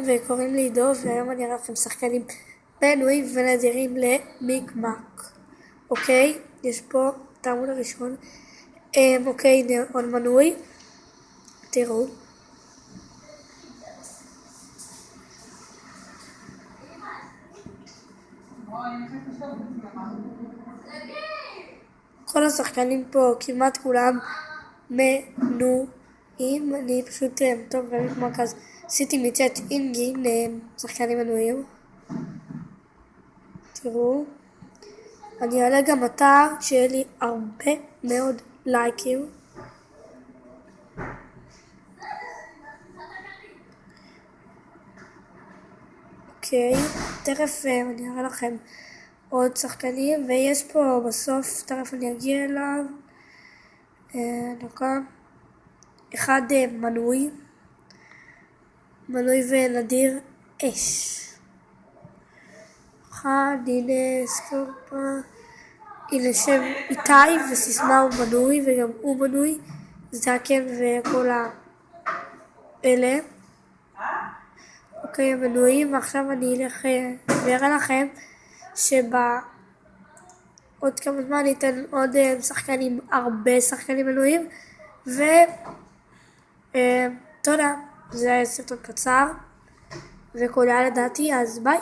וקוראים לי עידו, והיום אני אראה לכם שחקנים מנויים ונדירים למיקמק. אוקיי, יש פה את העמוד הראשון. אוקיי, הנה עוד מנוי. תראו. כל השחקנים פה, כמעט כולם מנויים. אני פשוט טוב במיקמק, אז עשיתי מצ'אט אינגין שחקנים מנויים. תראו. אני אעלה גם אתר שיהיה לי הרבה מאוד לייקים. אוקיי, תכף אני אראה לכם עוד שחקנים, ויש פה בסוף, תכף אני אגיע אליו, אחד מנוי ונדיר אש. הנה סקורפה, הנה שם איתי וסיסמה הוא מנוי וגם הוא מנוי, זקן וכל האלה. אוקיי, המנויים, ועכשיו אני אלך ואראה לכם עוד כמה זמן אני אתן עוד שחקנים, הרבה שחקנים מנויים, תודה, זה היה סרטון קצר וקולע לדעתי, אז ביי.